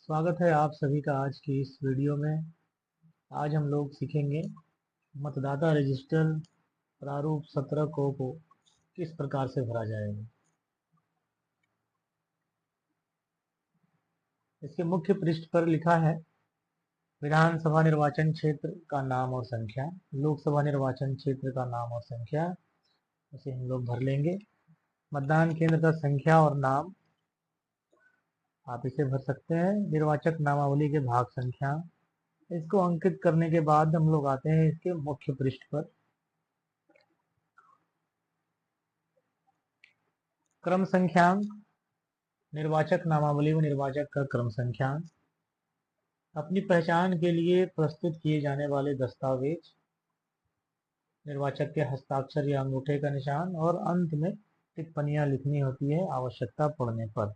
स्वागत है आप सभी का आज की इस वीडियो में। आज हम लोग सीखेंगे मतदाता रजिस्टर प्रारूप 17 को किस प्रकार से भरा जाएगा। इसके मुख्य पृष्ठ पर लिखा है विधानसभा निर्वाचन क्षेत्र का नाम और संख्या, लोकसभा निर्वाचन क्षेत्र का नाम और संख्या, उसे हम लोग भर लेंगे। मतदान केंद्र का संख्या और नाम आप इसे भर सकते हैं। निर्वाचक नामावली के भाग संख्या, इसको अंकित करने के बाद हम लोग आते हैं इसके मुख्य पृष्ठ पर। क्रम संख्यांक, निर्वाचक नामावली व निर्वाचक का क्रम संख्यांक, अपनी पहचान के लिए प्रस्तुत किए जाने वाले दस्तावेज, निर्वाचक के हस्ताक्षर या अंगूठे का निशान और अंत में टिप्पणियां लिखनी होती है आवश्यकता पड़ने पर।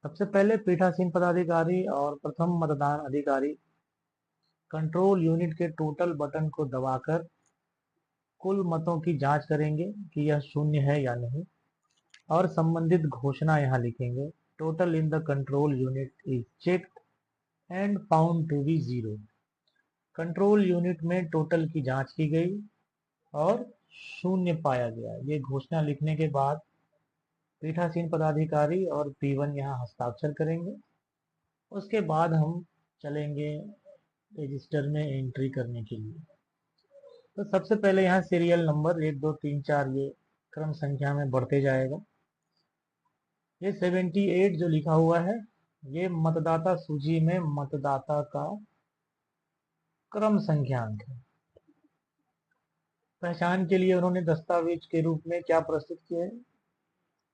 सबसे पहले पीठासीन पदाधिकारी और प्रथम मतदान अधिकारी कंट्रोल यूनिट के टोटल बटन को दबाकर कुल मतों की जांच करेंगे कि यह शून्य है या नहीं और संबंधित घोषणा यहाँ लिखेंगे। Total in the control unit is checked and found to be 0। Control unit में टोटल की जांच की गई और शून्य पाया गया। ये घोषणा लिखने के बाद पीठासीन पदाधिकारी और P1 यहाँ हस्ताक्षर करेंगे। उसके बाद हम चलेंगे रजिस्टर में एंट्री करने के लिए। तो सबसे पहले यहाँ सीरियल नंबर 1 2 3 4 ये क्रम संख्या में बढ़ते जाएगा। ये 78 जो लिखा हुआ है ये मतदाता सूची में मतदाता का क्रम संख्यांक है। पहचान के लिए उन्होंने दस्तावेज के रूप में क्या प्रस्तुत किया है?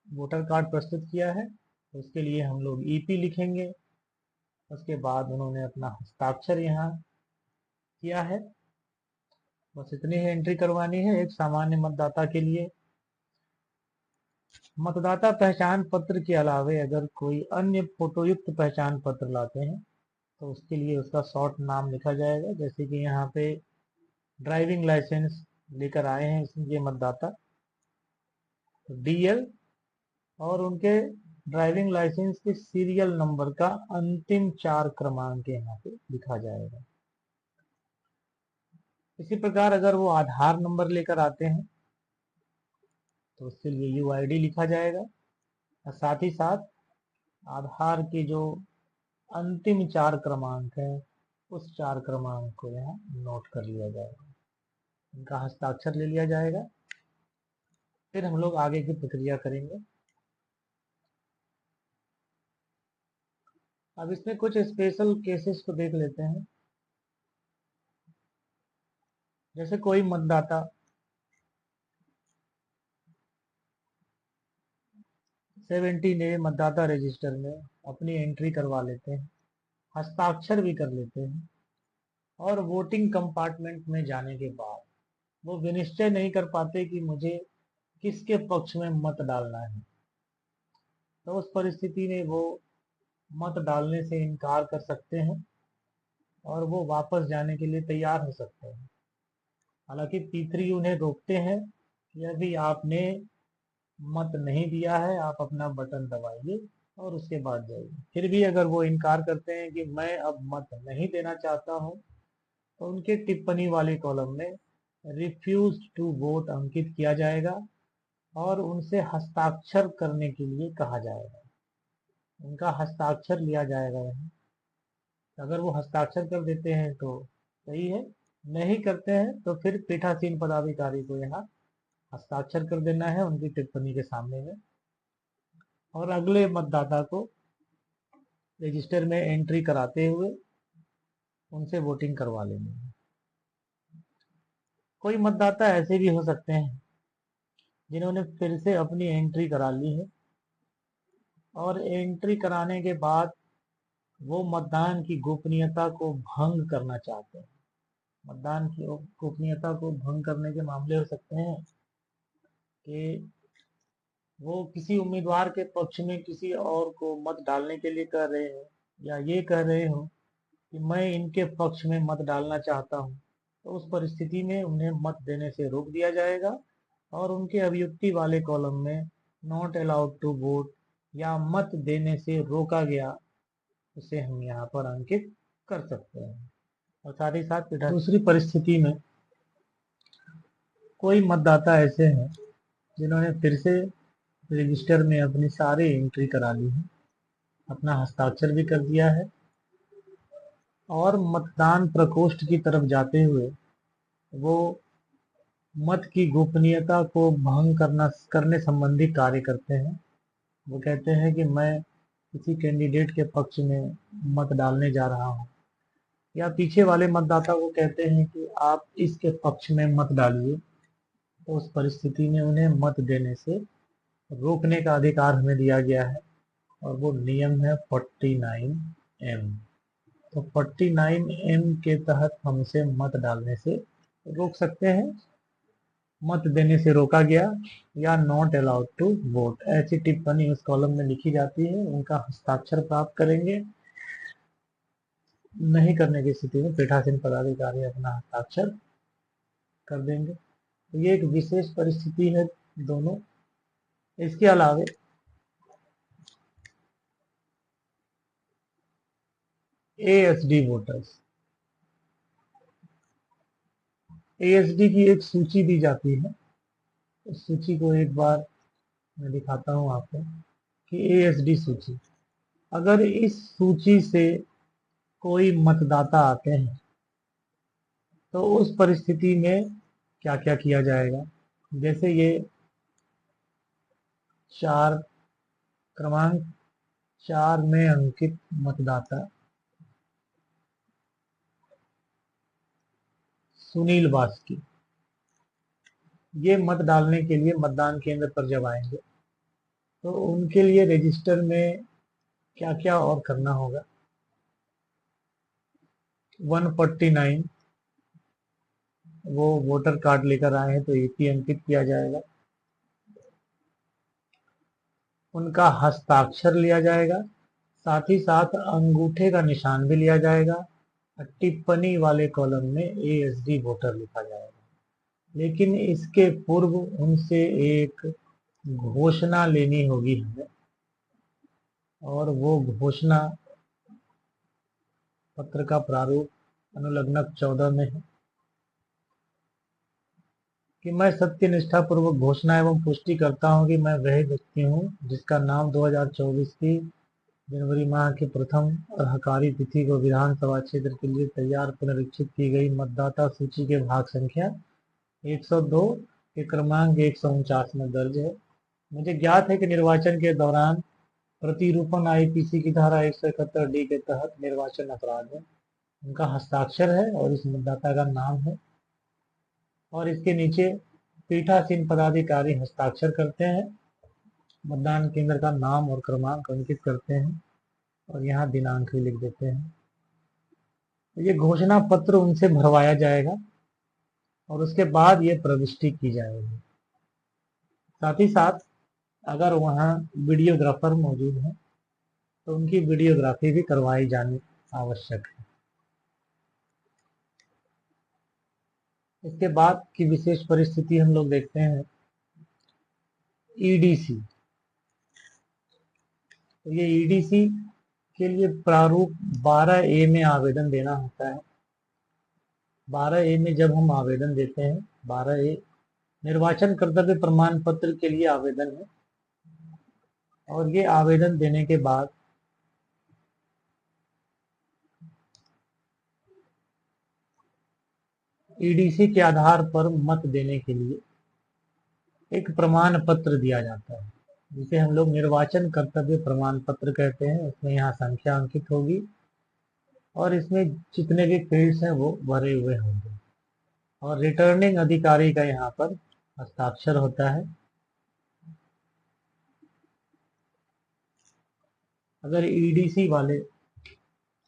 वोटर कार्ड प्रस्तुत किया है। उसके लिए हम लोग ईपी लिखेंगे। उसके बाद उन्होंने अपना हस्ताक्षर यहाँ किया है। बस इतनी ही एंट्री करवानी है एक सामान्य मतदाता के लिए। मतदाता पहचान पत्र के अलावे अगर कोई अन्य फोटोयुक्त पहचान पत्र लाते हैं तो उसके लिए उसका शॉर्ट नाम लिखा जाएगा। जैसे कि यहाँ पे ड्राइविंग लाइसेंस लेकर आए हैं ये मतदाता, डीएल और उनके ड्राइविंग लाइसेंस के सीरियल नंबर का अंतिम 4 क्रमांक यहाँ पे लिखा जाएगा। इसी प्रकार अगर वो आधार नंबर लेकर आते हैं तो उसके लिए यूआईडी लिखा जाएगा और साथ ही साथ आधार के जो अंतिम 4 क्रमांक है उस 4 क्रमांक को यहाँ नोट कर लिया जाएगा। इनका हस्ताक्षर ले लिया जाएगा। फिर हम लोग आगे की प्रक्रिया करेंगे। अब इसमें कुछ स्पेशल केसेस को देख लेते हैं। जैसे कोई मतदाता 17A मतदाता रजिस्टर में अपनी एंट्री करवा लेते हैं, हस्ताक्षर भी कर लेते हैं और वोटिंग कंपार्टमेंट में जाने के बाद वो विनिश्चय नहीं कर पाते कि मुझे किसके पक्ष में मत डालना है। तो उस परिस्थिति में वो मत डालने से इनकार कर सकते हैं और वो वापस जाने के लिए तैयार हो सकते हैं। हालांकि P3 उन्हें रोकते हैं कि अभी आपने मत नहीं दिया है, आप अपना बटन दबाइए और उसके बाद जाइए। फिर भी अगर वो इनकार करते हैं कि मैं अब मत नहीं देना चाहता हूं तो उनके टिप्पणी वाले कॉलम में रिफ्यूज टू वोट अंकित किया जाएगा और उनसे हस्ताक्षर करने के लिए कहा जाएगा। उनका हस्ताक्षर लिया जाएगा यहाँ। अगर वो हस्ताक्षर कर देते हैं तो सही है, नहीं करते हैं तो फिर पीठासीन पदाधिकारी को यहाँ हस्ताक्षर कर देना है उनकी टिप्पणी के सामने में और अगले मतदाता को रजिस्टर में एंट्री कराते हुए उनसे वोटिंग करवा लेंगे। कोई मतदाता ऐसे भी हो सकते हैं जिन्होंने फिर से अपनी एंट्री करा ली है और एंट्री कराने के बाद वो मतदान की गोपनीयता को भंग करना चाहते हैं। मतदान की गोपनीयता को भंग करने के मामले हो सकते हैं कि वो किसी उम्मीदवार के पक्ष में किसी और को मत डालने के लिए कह रहे हो या ये कह रहे हो कि मैं इनके पक्ष में मत डालना चाहता हूं। तो उस परिस्थिति में उन्हें मत देने से रोक दिया जाएगा और उनके अभियुक्ति वाले कॉलम में नॉट अलाउड टू वोट या मत देने से रोका गया उसे हम यहाँ पर अंकित कर सकते हैं। और साथ ही साथ दूसरी परिस्थिति में कोई मतदाता ऐसे हैं जिन्होंने फिर से रजिस्टर में अपनी सारी एंट्री करा ली है, अपना हस्ताक्षर भी कर दिया है और मतदान प्रकोष्ठ की तरफ जाते हुए वो मत की गोपनीयता को भंग करने संबंधी कार्य करते हैं। वो कहते हैं कि मैं किसी कैंडिडेट के पक्ष में मत डालने जा रहा हूँ, या पीछे वाले मतदाता को कहते हैं कि आप इसके पक्ष में मत डालिए, तो उस परिस्थिति में उन्हें मत देने से रोकने का अधिकार हमें दिया गया है और वो नियम है 49M। तो 49M के तहत हम उसे मत डालने से रोक सकते हैं। मत देने से रोका गया या नॉट अलाउड टू वोट, ऐसी टिप्पणी उस कॉलम में लिखी जाती है, उनका हस्ताक्षर प्राप्त करेंगे। नहीं करने की स्थिति में पीठासीन पदाधिकारी अपना हस्ताक्षर कर देंगे। तो ये एक विशेष परिस्थिति है दोनों। इसके अलावे ASD वोटर्स, ASD की एक सूची दी जाती है। उस सूची को एक बार मैं दिखाता हूं आपको कि ASD सूची, अगर इस सूची से कोई मतदाता आते हैं तो उस परिस्थिति में क्या क्या किया जाएगा। जैसे ये क्रमांक 4 में अंकित मतदाता सुनील बास्की, ये मत डालने के लिए मतदान केंद्र पर जब आएंगे तो उनके लिए रजिस्टर में क्या क्या और करना होगा। 149 वो वोटर कार्ड लेकर आए हैं तो AP अंकित किया जाएगा, उनका हस्ताक्षर लिया जाएगा, साथ ही साथ अंगूठे का निशान भी लिया जाएगा। टिप्पणी वाले कॉलम में ASD वोटर लिखा जाएगा। लेकिन इसके पूर्व उनसे एक घोषणा लेनी होगी हमें, और वो घोषणा पत्र का प्रारूप अनुलग्नक 14 में है कि मैं सत्य निष्ठा पूर्वक घोषणा एवं पुष्टि करता हूं कि मैं वह व्यक्ति हूं जिसका नाम 2024 की जनवरी माह के प्रथम और हकारी तिथि को विधानसभा क्षेत्र के लिए तैयार पुनरीक्षित की गई मतदाता सूची के भाग संख्या 102 के क्रमांक 149 में दर्ज है। मुझे ज्ञात है कि निर्वाचन के दौरान प्रतिरूपण IPC की धारा 171D के तहत निर्वाचन अपराध है। उनका हस्ताक्षर है और इस मतदाता का नाम है, और इसके नीचे पीठासीन पदाधिकारी हस्ताक्षर करते हैं, मतदान केंद्र का नाम और क्रमांक अंकित करते हैं और यहाँ दिनांक भी लिख देते हैं। तो ये घोषणा पत्र उनसे भरवाया जाएगा और उसके बाद ये प्रविष्टि की जाएगी। साथ ही साथ अगर वहाँ वीडियोग्राफर मौजूद है तो उनकी वीडियोग्राफी भी करवाई जानी आवश्यक है। इसके बाद की विशेष परिस्थिति हम लोग देखते हैं EDC। तो ये EDC के लिए प्रारूप 12A में आवेदन देना होता है। 12A में जब हम आवेदन देते हैं, 12A निर्वाचन कर्तव्य प्रमाण पत्र के लिए आवेदन है, और ये आवेदन देने के बाद EDC के आधार पर मत देने के लिए एक प्रमाण पत्र दिया जाता है, जिसे हम लोग निर्वाचन कर्तव्य प्रमाण पत्र कहते हैं। उसमें यहाँ संख्या अंकित होगी और इसमें जितने भी फील्ड्स हैं वो भरे हुए होंगे, और रिटर्निंग अधिकारी का यहाँ पर हस्ताक्षर होता है। अगर EDC वाले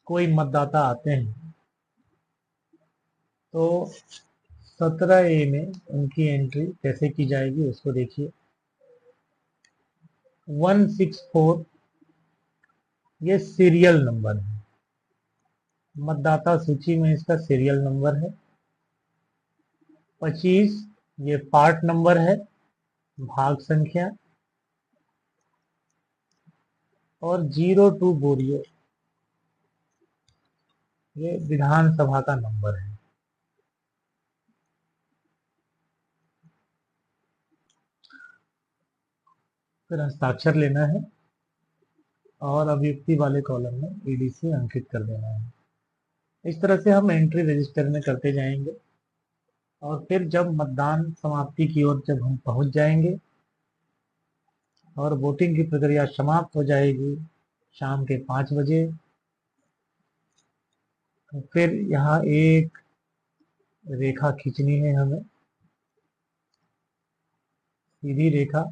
कोई मतदाता आते हैं तो 17A में उनकी एंट्री कैसे की जाएगी उसको देखिए। 164 ये सीरियल नंबर है, मतदाता सूची में इसका सीरियल नंबर है। 25 ये पार्ट नंबर है, भाग संख्या। और 02 बोरियो ये विधानसभा का नंबर है। फिर हस्ताक्षर लेना है और अभियुक्ति वाले कॉलम में ईडीसी अंकित कर देना है। इस तरह से हम एंट्री रजिस्टर में करते जाएंगे और फिर जब मतदान समाप्ति की ओर जब हम पहुंच जाएंगे और वोटिंग की प्रक्रिया समाप्त हो जाएगी शाम के 5 बजे, तो फिर यहाँ एक रेखा खींचनी है हमें, सीधी रेखा,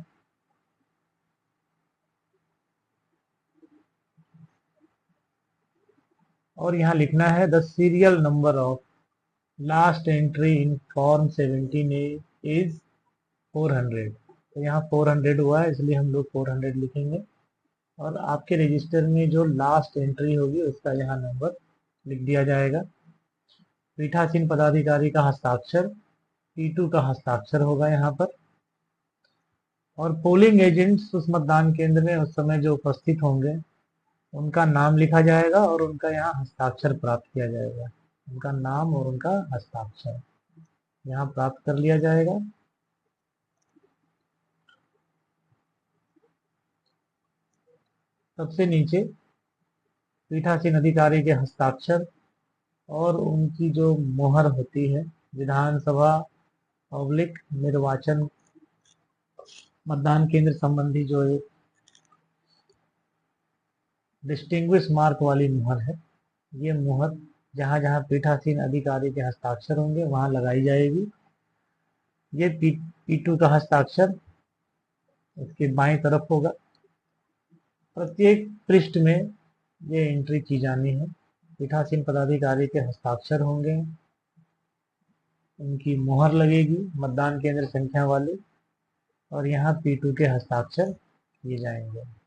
और यहाँ लिखना है the serial number of last entry in form 17A is 400। तो यहाँ 400 हुआ है इसलिए हम लोग 400 लिखेंगे और आपके रजिस्टर में जो लास्ट एंट्री होगी उसका यहाँ नंबर लिख दिया जाएगा। पीठासीन पदाधिकारी का हस्ताक्षर, P2 का हस्ताक्षर होगा यहाँ पर, और पोलिंग एजेंट्स उस मतदान केंद्र में उस समय जो उपस्थित होंगे उनका नाम लिखा जाएगा और उनका यहाँ हस्ताक्षर प्राप्त किया जाएगा। उनका नाम और उनका हस्ताक्षर यहाँ प्राप्त कर लिया जाएगा। सबसे नीचे पीठासीन अधिकारी के हस्ताक्षर और उनकी जो मोहर होती है, विधानसभा पब्लिक निर्वाचन मतदान केंद्र संबंधी जो एक डिस्टिंग्विश मार्क वाली मुहर है, ये मुहर जहां जहां पीठासीन अधिकारी के हस्ताक्षर होंगे वहां लगाई जाएगी। ये P2 का हस्ताक्षर इसके बाईं तरफ होगा। प्रत्येक पृष्ठ में ये एंट्री की जानी है। पीठासीन पदाधिकारी के हस्ताक्षर होंगे, उनकी मुहर लगेगी मतदान केंद्र संख्या वाली, और यहाँ P2 के हस्ताक्षर किए जाएंगे।